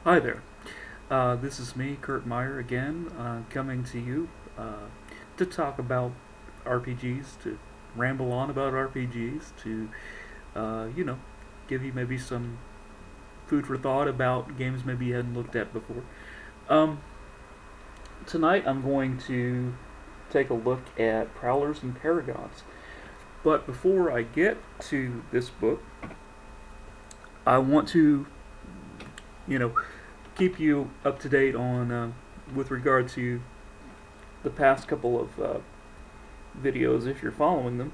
Hi there. This is me, Kurt Meyer, again, coming to you to talk about RPGs, to ramble on about RPGs, to, you know, give you maybe some food for thought about games maybe you hadn't looked at before. Um, Tonight I'm going to take a look at Prowlers and Paragons. But before I get to this book, I want to, you know, keep you up to date on with regard to the past couple of videos if you're following them.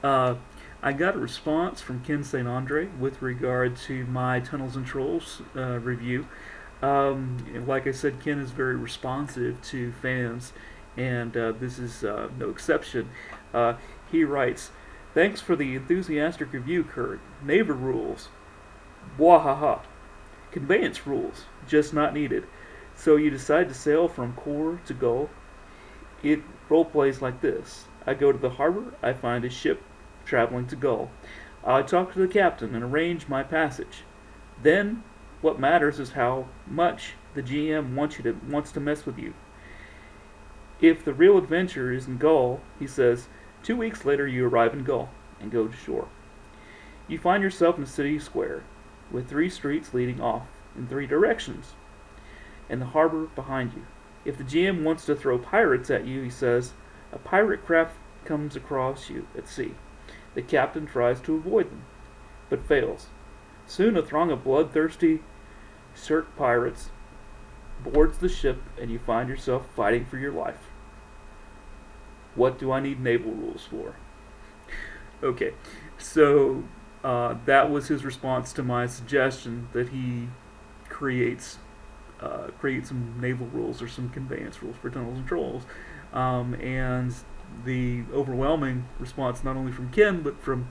Uh, I got a response from Ken St. Andre with regard to my Tunnels and Trolls review. Like I said, Ken is very responsive to fans, and this is no exception. He writes, "Thanks for the enthusiastic review, Kurt. Neighbor rules. Wahaha. Conveyance rules. Just not needed. So you decide to sail from core to goal. It role plays like this. I go to the harbor, I find a ship traveling to Gull. I talk to the captain and arrange my passage. Then, what matters is how much the GM wants to mess with you. If the real adventure is in Gull, he says, 2 weeks later you arrive in Gull and go to shore. You find yourself in a city square, with 3 streets leading off in 3 directions, and the harbor behind you. If the GM wants to throw pirates at you, he says, a pirate craft comes across you at sea. The captain tries to avoid them, but fails. Soon a throng of bloodthirsty Cirque pirates boards the ship, and you find yourself fighting for your life. What do I need naval rules for?" Okay, so that was his response to my suggestion that he creates create some naval rules or some conveyance rules for Tunnels and Trolls. And the overwhelming response, not only from Ken but from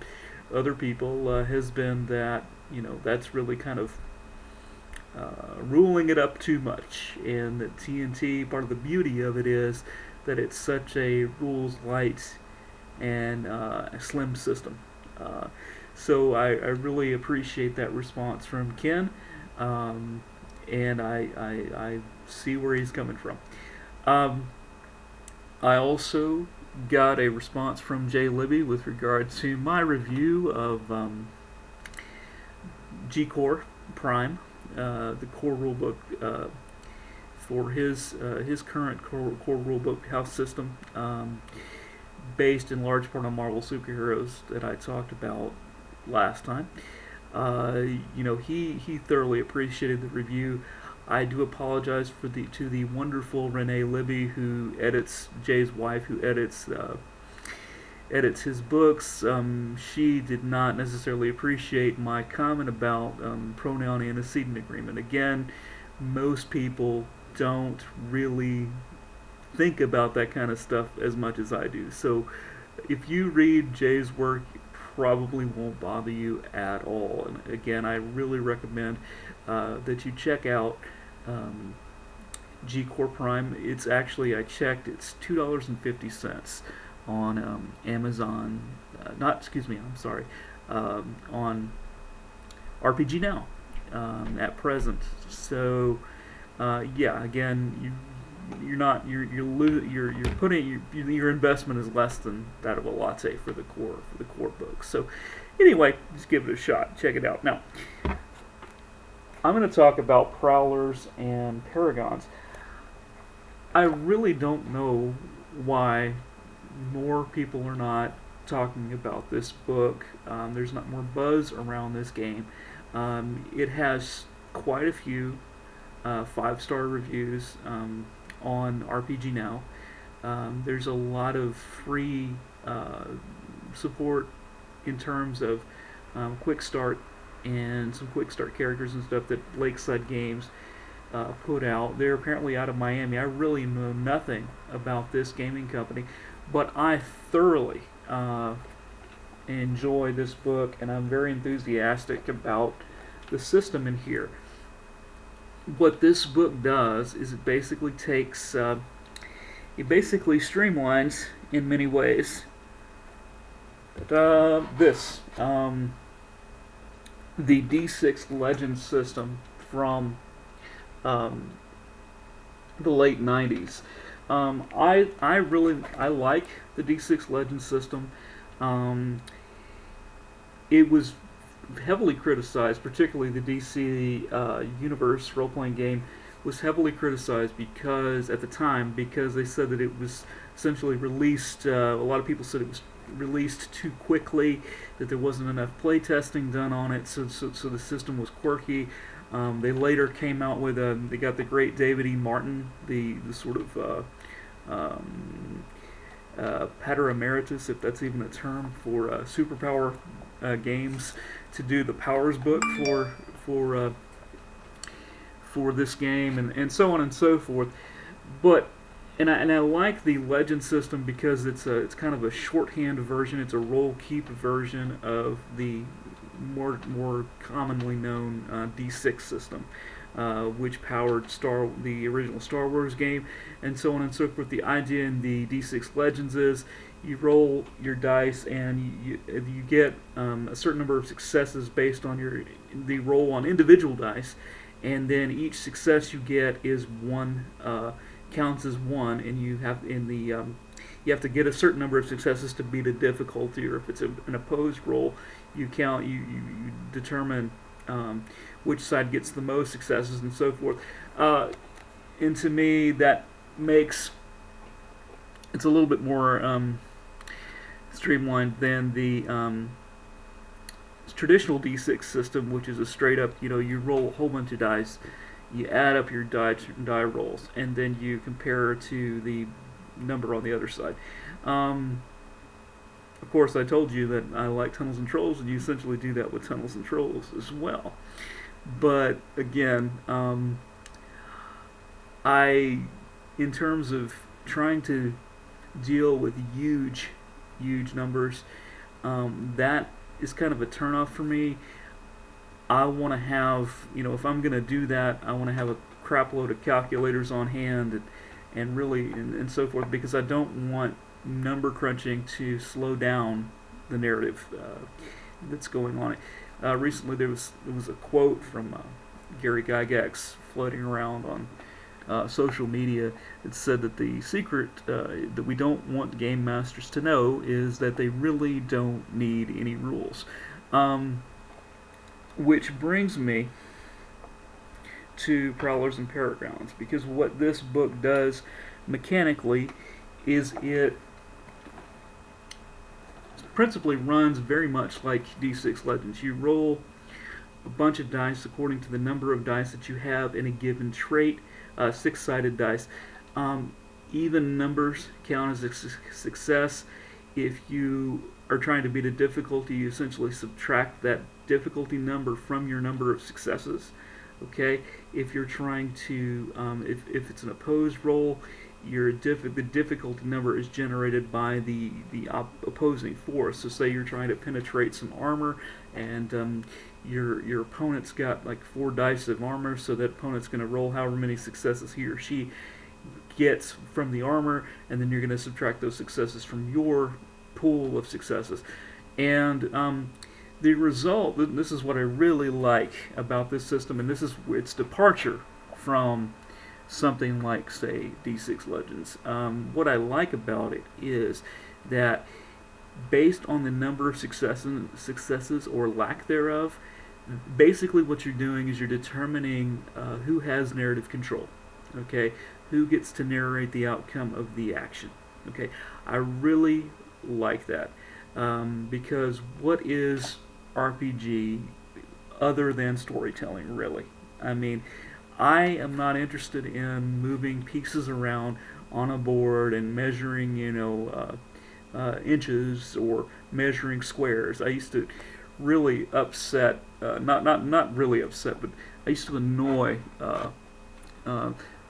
other people, has been that that's really kind of ruling it up too much, and that TNT, part of the beauty of it is that it's such a rules light and slim system. So I really appreciate that response from Ken, and I see where he's coming from. Um, I also got a response from Jay Libby with regard to my review of G-Core Prime, the core rulebook for his current core rulebook house system, based in large part on Marvel superheroes that I talked about last time. He thoroughly appreciated the review. I do apologize to the wonderful Renee Libby, who edits, Jay's wife, who edits his books. She did not necessarily appreciate my comment about pronoun antecedent agreement. Again, most people don't really think about that kind of stuff as much as I do. So if you read Jay's work, it probably won't bother you at all. And again, I really recommend that you check out G Core Prime. It's actually, I checked, it's $2.50 on Amazon. On RPG Now at present. So again, you're putting your investment is less than that of a latte for the core book. So anyway, just give it a shot. Check it out. Now, I'm going to talk about Prowlers and Paragons. I really don't know why more people are not talking about this book. There's not more buzz around this game. It has quite a few 5-star reviews on RPG Now. There's a lot of free support in terms of quick start and some quick start characters and stuff that Lakeside Games put out. They're apparently out of Miami. I really know nothing about this gaming company, but I thoroughly enjoy this book, and I'm very enthusiastic about the system in here. What this book does is it basically streamlines in many ways the D6 Legends system from um, the late '90s. I like the D6 Legend system. Um, it was heavily criticized, particularly the DC Universe role playing game was heavily criticized because at the time because they said that it was essentially released. A lot of people said it was released too quickly, that there wasn't enough playtesting done on it, so the system was quirky. They later came out with they got the great David E. Martin, the sort of pater emeritus, if that's even a term, for superpower games, to do the powers book for for this game, and so on and so forth. But and I like the legend system because it's kind of a shorthand version. It's a roll keep version of the more commonly known D6 system, which powered the original Star Wars game, and so on and so forth. The idea in the D6 Legends is you roll your dice and you get a certain number of successes based on the roll on individual dice, and then each success you get is one counts as one, and you have you have to get a certain number of successes to beat a difficulty, or if it's an opposed roll, you determine which side gets the most successes and so forth. And to me, that makes it's a little bit more streamlined than the traditional D6 system, which is a straight up, you roll a whole bunch of dice, you add up your die rolls, and then you compare to the number on the other side. Of course, I told you that I like Tunnels and Trolls, and you essentially do that with Tunnels and Trolls as well. But again, in terms of trying to deal with huge numbers, that is kind of a turnoff for me. I want to have, if I'm going to do that, I want to have a crap load of calculators on hand and really and so forth, because I don't want number crunching to slow down the narrative that's going on. Recently, there was a quote from Gary Gygax floating around on social media. It said that the secret that we don't want game masters to know is that they really don't need any rules. Which brings me to Prowlers and Paragons, because what this book does mechanically is it principally runs very much like D6 Legends. You roll a bunch of dice according to the number of dice that you have in a given trait, six-sided dice. Even numbers count as a success. If you are trying to beat a difficulty, you essentially subtract that difficulty number from your number of successes. Okay, if you're trying to, if it's an opposed roll, the difficulty number is generated by the opposing force. So say you're trying to penetrate some armor, and your opponent's got like 4 dice of armor, so that opponent's going to roll however many successes he or she gets from the armor, and then you're going to subtract those successes from your pool of successes. And the result, this is what I really like about this system, and this is its departure from something like, say, D6 Legends. What I like about it is that based on the number of successes or lack thereof, basically what you're doing is you're determining who has narrative control. Okay, who gets to narrate the outcome of the action. Okay, I really like that, because what is RPG other than storytelling, really? I mean, I am not interested in moving pieces around on a board and measuring, inches or measuring squares. I used to really upset, not really upset, but I used to annoy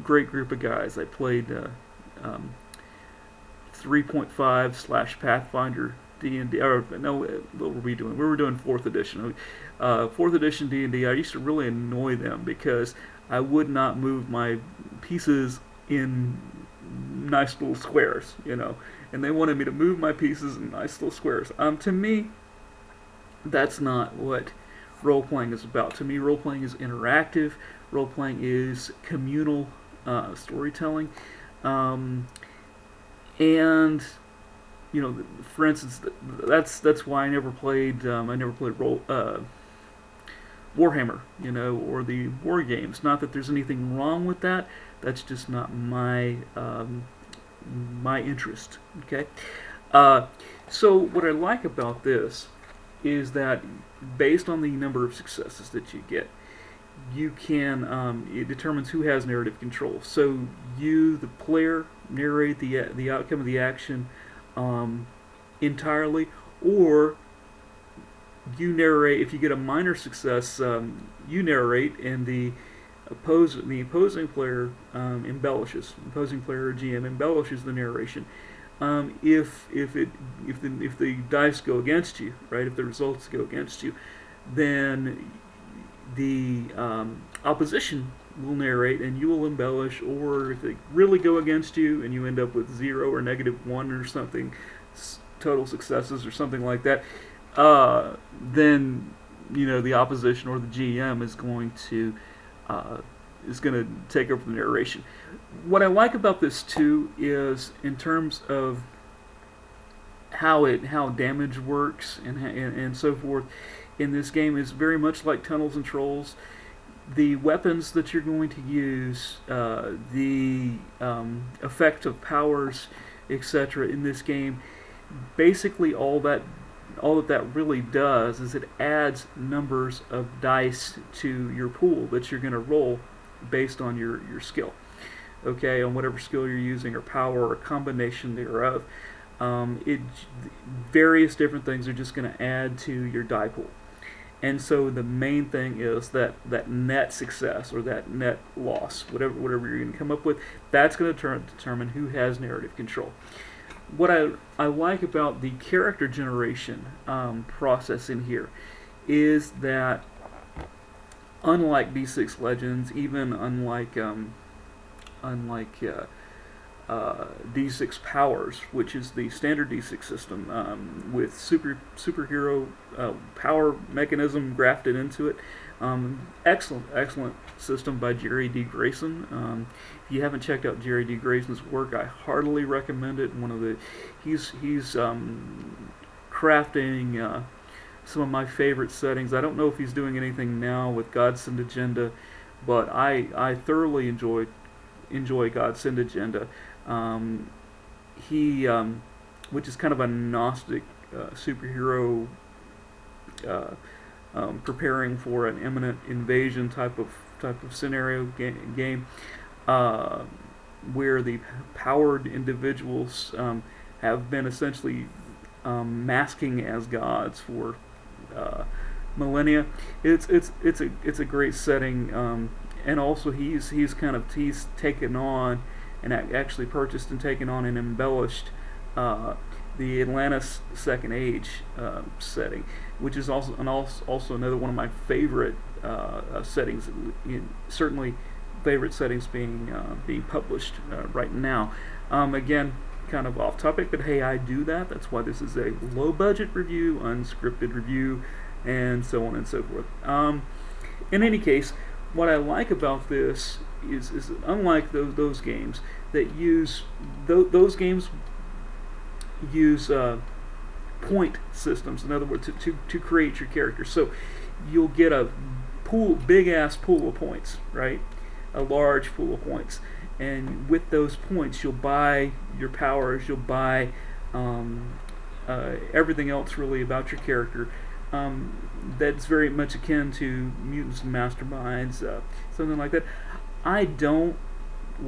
great group of guys. I played 3.5 / Pathfinder D&D, or no, what were we doing? We were doing 4th edition. 4th edition D&D, I used to really annoy them because I would not move my pieces in nice little squares, and they wanted me to move my pieces in nice little squares. To me, that's not what role-playing is about. To me, role-playing is interactive. Role-playing is communal storytelling. Um, and for instance, that's why I never played Warhammer, or the war games. Not that there's anything wrong with that. That's just not my interest. Okay. So what I like about this is that based on the number of successes that you get, you can it determines who has narrative control. So you, the player, narrate the outcome of the action entirely, or you narrate. If you get a minor success, you narrate, and the opposing player embellishes. Opposing player or GM embellishes the narration. If the dice go against you, right? If the results go against you, then the opposition will narrate and you will embellish. Or if they really go against you and you end up with 0 or -1 or something, total successes or something like that, then the opposition or the GM is going to take over the narration. What I like about this too is in terms of how damage works and so forth in this game is very much like Tunnels and Trolls. The weapons that you're going to use, the effect of powers, etc. in this game, basically all that really does is it adds numbers of dice to your pool that you're going to roll based on your skill. Okay, on whatever skill you're using, or power, or combination thereof. Various different things are just going to add to your die pool. And so the main thing is that net success or that net loss, whatever you're going to come up with, that's going to determine who has narrative control. What I like about the character generation process in here is that unlike D6 Legends, even unlike D6 Powers, which is the standard D6 system with superhero power mechanism grafted into it. Excellent system by Jerry D. Grayson. If you haven't checked out Jerry D. Grayson's work, I heartily recommend it. He's crafting some of my favorite settings. I don't know if he's doing anything now with Godsend Agenda, but I thoroughly enjoy Godsend Agenda. Which is kind of a Gnostic superhero preparing for an imminent invasion type of scenario game, where the powered individuals have been essentially masking as gods for millennia. It's a great setting, and also he's taken on and actually purchased and taken on and embellished the Atlantis Second Age setting, which is also another one of my favorite settings. Certainly, favorite settings being published right now. Again, kind of off topic, but hey, I do that. That's why this is a low budget review, unscripted review, and so on and so forth. In any case, what I like about this is unlike those games that use those games use point systems. In other words, to create your character. So you'll get a big ass pool of points, right? A large pool of points, and with those points, you'll buy your powers. You'll buy everything else really about your character. That's very much akin to Mutants and Masterminds, something like that. I don't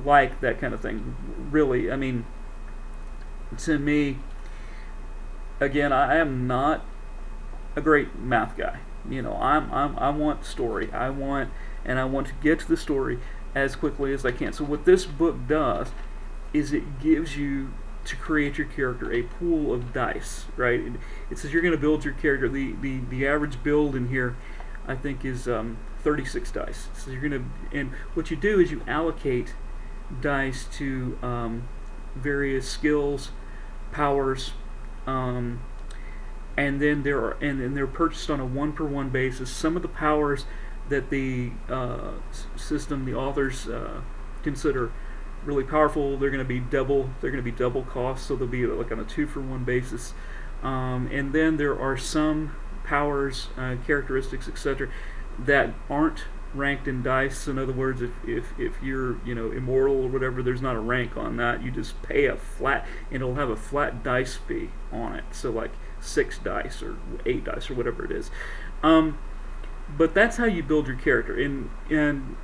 like that kind of thing, really. I mean, to me, again, I am not a great math guy. I want story. I want to get to the story as quickly as I can. So what this book does is it gives you, to create your character, a pool of dice, right? It says you're going to build your character. The average build in here, I think, is 36 dice. So you're going to, and what you do is you allocate dice to various skills, powers, and then they're purchased on a one per one basis. Some of the powers that the system, the authors consider really powerful, they're going to be double. They're going to be double cost, so they'll be like on a two for one basis. And then there are some powers, characteristics, etc., that aren't ranked in dice. In other words, if you're immortal or whatever, there's not a rank on that. You just pay a flat, and it'll have a flat dice fee on it. So like 6 dice or 8 dice or whatever it is. But that's how you build your character. And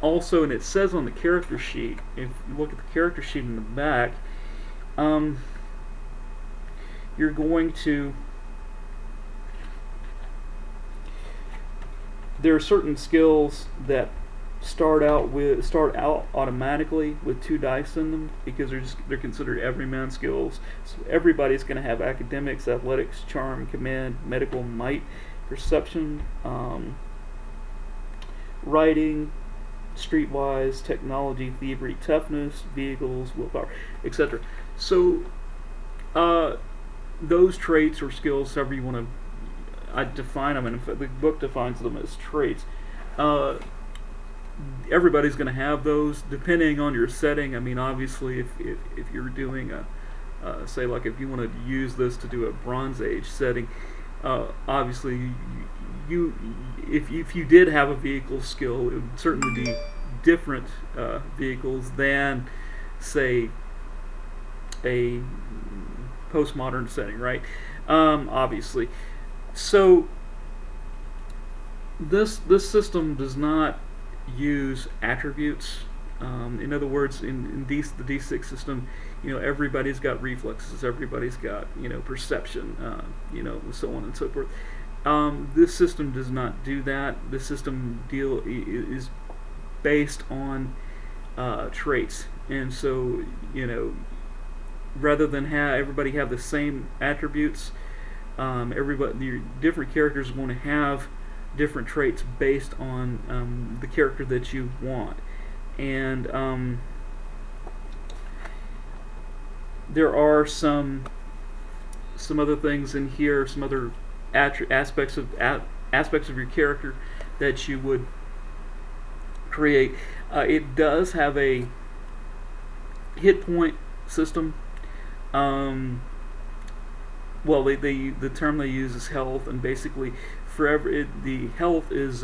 also, and it says on the character sheet, if you look at the character sheet in the back, you're going to, there are certain skills that start out automatically with 2 dice in them, because they're considered everyman skills. So everybody's going to have academics, athletics, charm, command, medical, might, perception, writing, streetwise, technology, thievery, toughness, vehicles, willpower, etc. So those traits or skills, however you want to define them, and in fact the book defines them as traits. Everybody's going to have those depending on your setting. I mean, obviously, if you're doing say like if you want to use this to do a Bronze Age setting, obviously if you did have a vehicle skill, it would certainly be different vehicles than, say, a postmodern setting, right? Obviously. So this system does not use attributes. In other words, in the D6 system, everybody's got reflexes, everybody's got perception, so on and so forth. This system does not do that. This system is based on traits, and so rather than everybody have the same attributes, your different characters want to have different traits based on the character that you want. And there are some other things in here, some other aspects of your character that you would create. It does have a hit point system. Well, the term they use is health, and basically the health is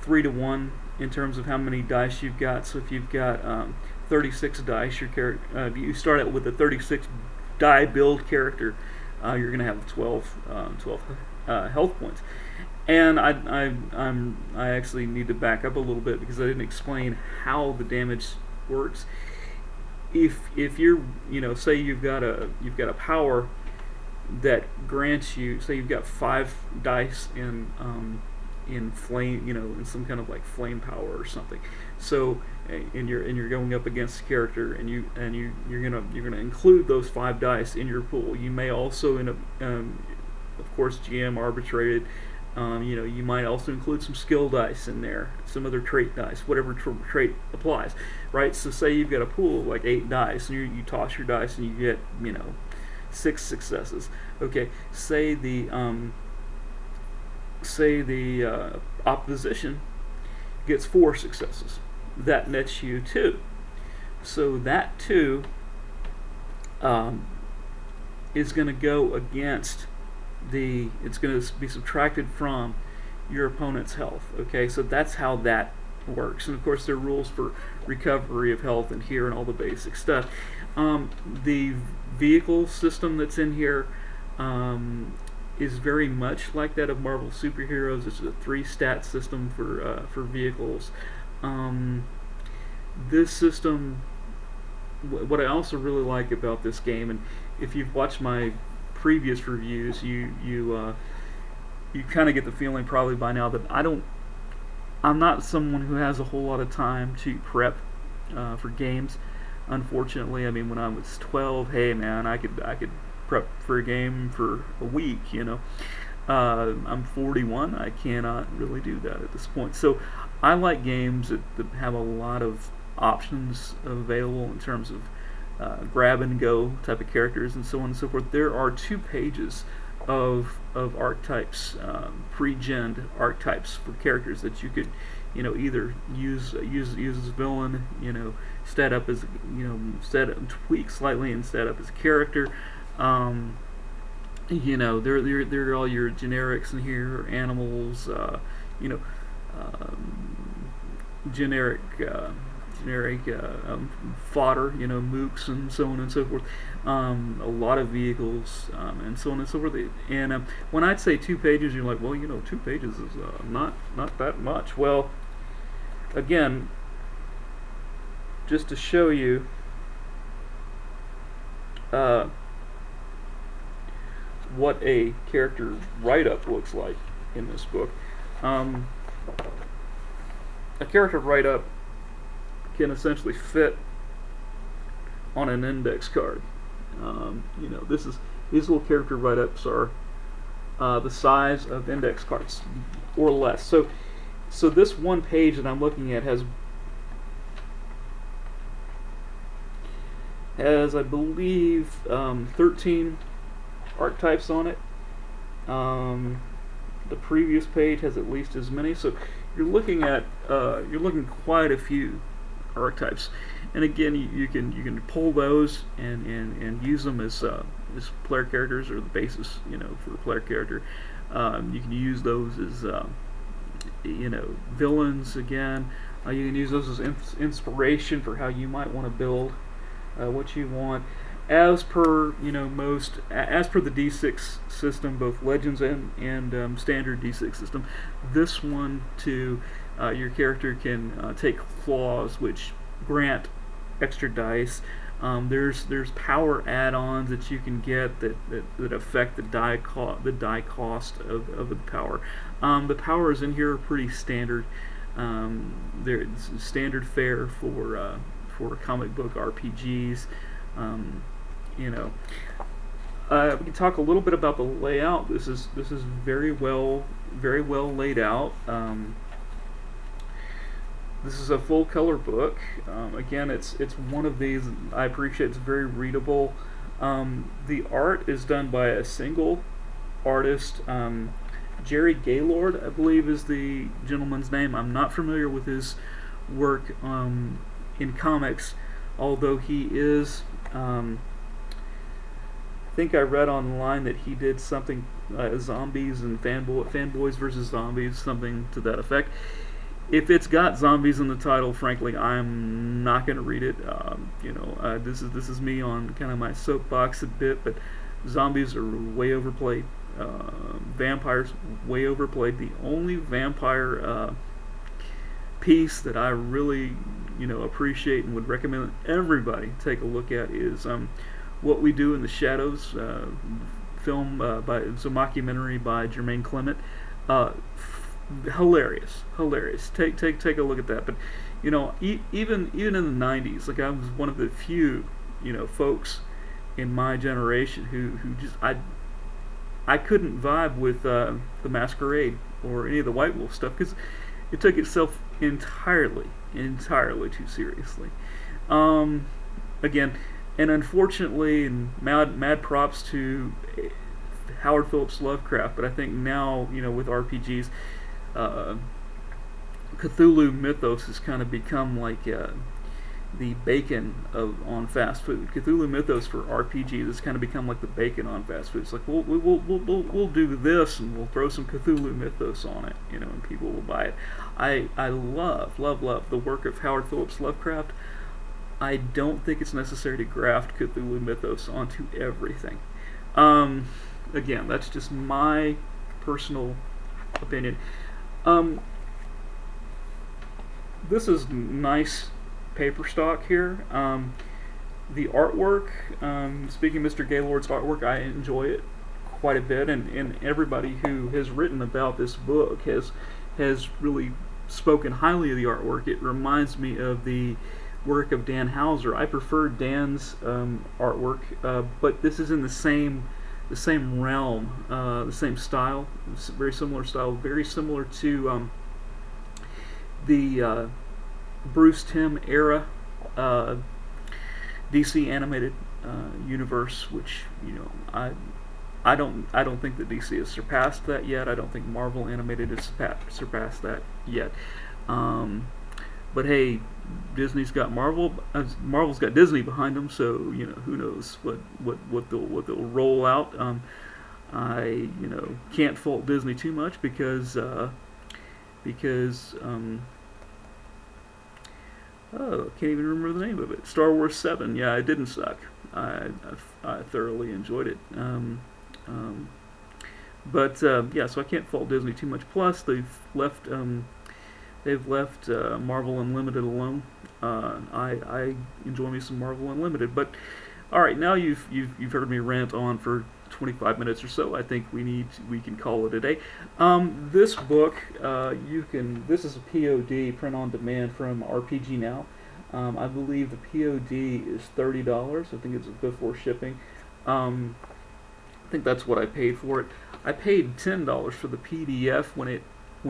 3 to 1 in terms of how many dice you've got. So if you've got 36 dice, your character, you start out with a 36 die build character, you're going to have 12 health points. And I actually need to back up a little bit because I didn't explain how the damage works. If you're say you've got a power that grants you, say you've got 5 dice in flame, in some kind of like flame power or something. So and you're going up against a character, and you're gonna include those 5 dice in your pool. You may also of course GM arbitrated. You might also include some skill dice in there, some other trait dice, whatever trait applies, right? So say you've got a pool of like 8 dice, and you toss your dice and you get 6 successes. Okay, say the opposition gets 4 successes. That nets you 2. So that 2 is going to go against it's going to be subtracted from your opponent's health. Okay, so that's how that works. And of course there are rules for recovery of health in here and all the basic stuff. The vehicle system that's in here is very much like that of Marvel superheroes. It's a 3-stat system for vehicles. This system, what I also really like about this game, and if you've watched my previous reviews, you kind of get the feeling probably by now that I'm not someone who has a whole lot of time to prep for games. Unfortunately, I mean, when I was 12, hey man, I could prep for a game for a week. I'm 41. I cannot really do that at this point. So I like games that have a lot of options available in terms of grab and go type of characters and so on and so forth. There are 2 pages of archetypes, pre-gen archetypes for characters that you could, either use as a villain, set up as, tweak slightly and set up as a character. There are all your generics in here, animals, generic fodder, mooks and so on and so forth. A lot of vehicles, and so on and so forth. And when I'd say 2 pages, you're like, well, 2 pages is not that much. Well, again, just to show you what a character write-up looks like in this book. A character write-up can essentially fit on an index card. These little character write-ups are the size of index cards or less. So this one page that I'm looking at has I believe 13 archetypes on it. The previous page has at least as many. So you're looking quite a few archetypes, and again, you can pull those and use them as player characters, or the basis for a player character. You can use those as villains again. You can use those as inspiration for how you might want to build what you want, as per as per the D6 system, both Legends and standard D6 system. This one too. Your character can take claws, which grant extra dice. There's power add-ons that you can get that affect the die cost of the power. The powers in here are pretty standard. They're standard fare for comic book RPGs. We can talk a little bit about the layout. This is very well laid out. This is a full color book. Again, it's one of these I appreciate. It's very readable. The art is done by a single artist. Jerry Gaylord, I believe, is the gentleman's name. I'm not familiar with his work in comics, although he is. I think I read online that he did something zombies and fanboys versus zombies, something to that effect. If it's got zombies in the title, frankly, I'm not going to read it. This is me on kind of my soapbox a bit, but zombies are way overplayed. Vampires way overplayed. The only vampire piece that I really appreciate and would recommend everybody take a look at is What We Do in the Shadows, film it's a mockumentary by Jermaine Clement. Hilarious. Take a look at that. But even in the 90s, like, I was one of the few folks in my generation who just I couldn't vibe with the Masquerade or any of the White Wolf stuff, because it took itself entirely too seriously. Again, and unfortunately, and mad props to Howard Phillips Lovecraft, but I think now with RPGs, Cthulhu mythos has kind of become like the bacon on fast food. Cthulhu mythos for RPGs has kind of become like the bacon on fast food. It's like we'll do this and we'll throw some Cthulhu mythos on it, and people will buy it. I love the work of Howard Phillips Lovecraft. I don't think it's necessary to graft Cthulhu mythos onto everything. Again, that's just my personal opinion. This is nice paper stock here. The artwork, speaking of Mr. Gaylord's artwork, I enjoy it quite a bit, and everybody who has written about this book has really spoken highly of the artwork. It reminds me of the work of Dan Houser. I prefer Dan's artwork, but this is in the same realm, the same style, very similar style, very similar to the Bruce Timm era DC animated universe, which I don't think that DC has surpassed that yet. I don't think Marvel animated has surpassed that yet. Um, but hey, Disney's got Marvel. Marvel's got Disney behind them, so who knows what they'll roll out. I can't fault Disney too much because oh, I can't even remember the name of it. Star Wars 7. Yeah, it didn't suck. I thoroughly enjoyed it. But yeah, so I can't fault Disney too much. Plus, they've left Marvel Unlimited alone. I enjoy me some Marvel Unlimited. But all right, now you've heard me rant on for 25 minutes or so. I think we can call it a day. This book this is a POD, print on demand, from RPG Now. I believe the POD is $30. I think it's before shipping. I think that's what I paid for it. I paid $10 for the PDF when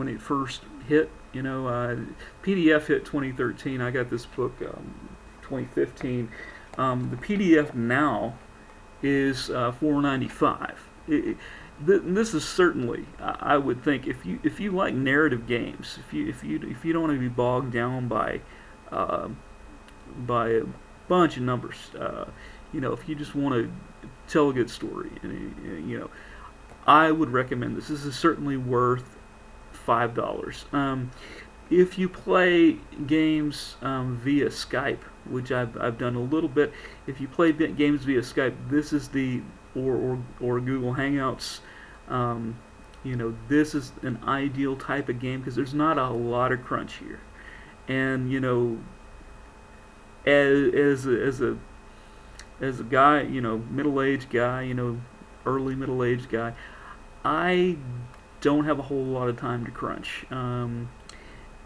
it first hit. PDF hit 2013. I got this book 2015. The PDF now is $4.95. This is certainly, I would think, if you like narrative games, if you don't want to be bogged down uh, by a bunch of numbers, if you just want to tell a good story, I would recommend this. This is certainly worth $5. If you play games via Skype, which I've done a little bit, if you play games via Skype, this is or Google Hangouts. This is an ideal type of game because there's not a lot of crunch here, and as a guy, middle-aged guy, early middle-aged guy, I don't have a whole lot of time to crunch.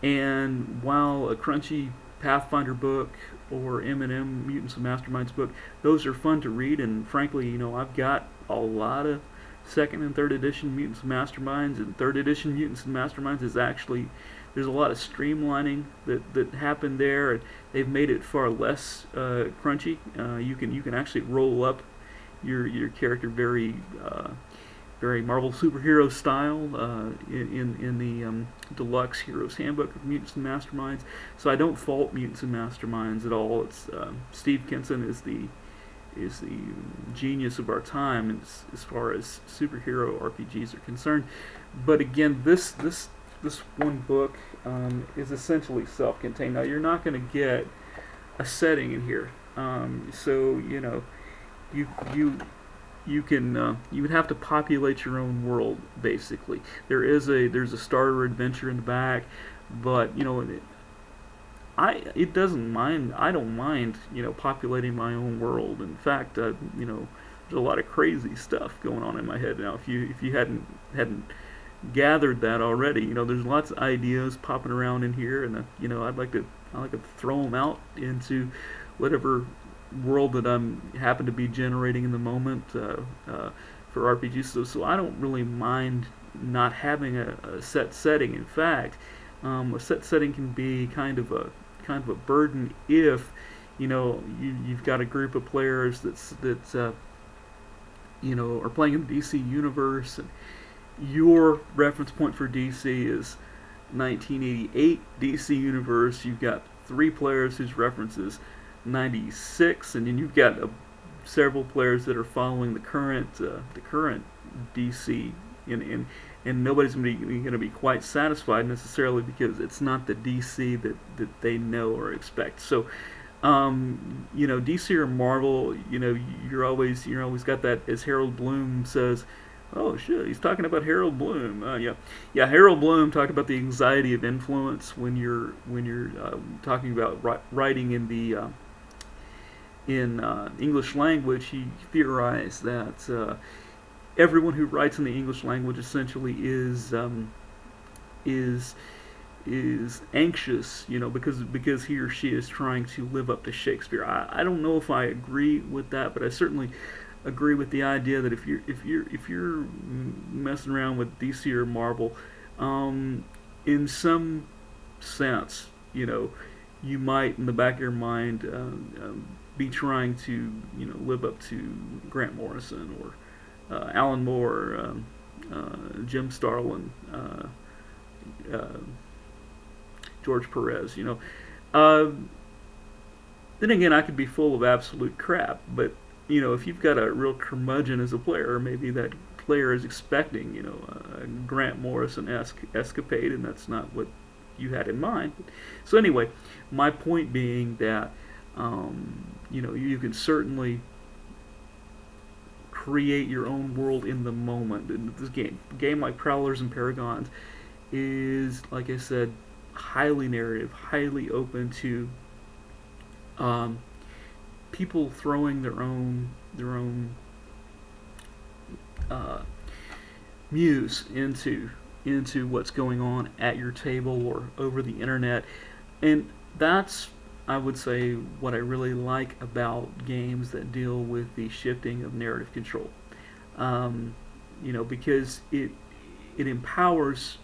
And while a crunchy Pathfinder book or M&M Mutants and Masterminds book, those are fun to read, and frankly, I've got a lot of second and third edition Mutants and Masterminds, and third edition Mutants and Masterminds is actually, there's a lot of streamlining that happened there, and they've made it far less crunchy. You can actually roll up your character very Marvel superhero style in the deluxe Heroes Handbook of Mutants and Masterminds. So I don't fault Mutants and Masterminds at all. It's Steve Kinson is the genius of our time as far as superhero RPGs are concerned. But again, this one book is essentially self-contained. Now you're not going to get a setting in here, so you would have to populate your own world basically. There's a starter adventure in the back, but it doesn't mind. I don't mind populating my own world. In fact, there's a lot of crazy stuff going on in my head now. If you hadn't gathered that already, there's lots of ideas popping around in here, and I'd like to throw them out into whatever world that I'm happen to be generating in the moment for RPGs. So I don't really mind not having a set setting. In fact, a set setting can be kind of a burden if you've got a group of players that are playing in the DC universe, and your reference point for DC is 1988 DC universe. You've got 3 players whose references 96, and then you've got several players that are following the current DC, and nobody's going to be quite satisfied necessarily because it's not the DC that they know or expect. So, DC or Marvel, you're always got that, as Harold Bloom says. Oh shit, he's talking about Harold Bloom. Yeah. Harold Bloom talked about the anxiety of influence when you're talking about writing in the English language. He theorized that everyone who writes in the English language essentially is anxious, because he or she is trying to live up to Shakespeare. I don't know if I agree with that, but I certainly agree with the idea that if you're messing around with DC or Marvel, in some sense, you might in the back of your mind be trying to live up to Grant Morrison or Alan Moore, Jim Starlin, uh, George Perez. Uh, then again, I could be full of absolute crap, but if you've got a real curmudgeon as a player, maybe that player is expecting a Grant Morrison-esque escapade, and that's not what you had in mind. So anyway, my point being that you can certainly create your own world in the moment. And this game like Prowlers and Paragons is, like I said, highly narrative, highly open to um, people throwing their own uh, muse into what's going on at your table or over the internet, and that's, I would say, what I really like about games that deal with the shifting of narrative control. Because it empowers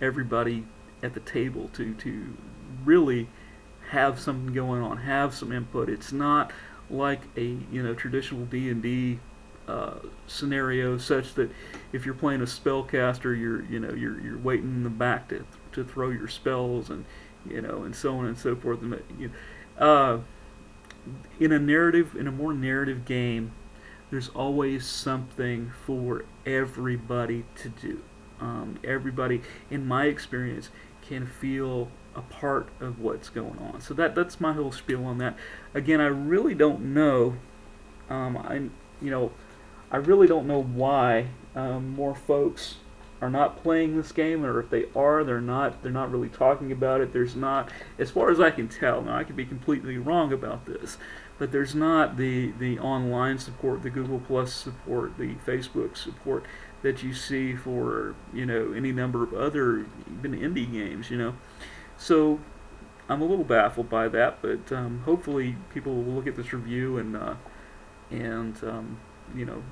everybody at the table to really have something going on, have some input. It's not like a traditional D&D scenario, such that if you're playing a spellcaster, you're waiting in the back to throw your spells and so on and so forth. Uh, in a more narrative game, there's always something for everybody to do. Everybody, in my experience, can feel a part of what's going on. So that's my whole spiel on that. Again, I really don't know. I really don't know why more folks are not playing this game, or if they are, they're not really talking about it. There's not, as far as I can tell. Now I could be completely wrong about this, but there's not the online support, the Google Plus support, the Facebook support that you see for any number of other even indie games. So I'm a little baffled by that, but hopefully people will look at this review and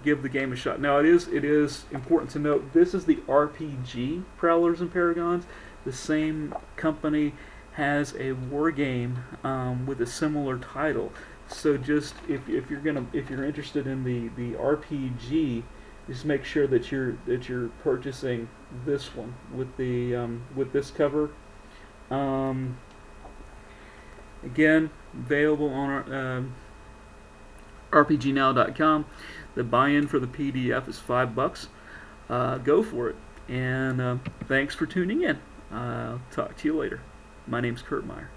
give the game a shot. Now it is important to note, this is the RPG Prowlers and Paragons. The same company has a war game with a similar title. So just if you're interested in the RPG, just make sure that you're purchasing this one with this cover. Again, available on RPGnow.com. The buy-in for the PDF is $5. Go for it. And thanks for tuning in. I'll talk to you later. My name's Kurt Meyer.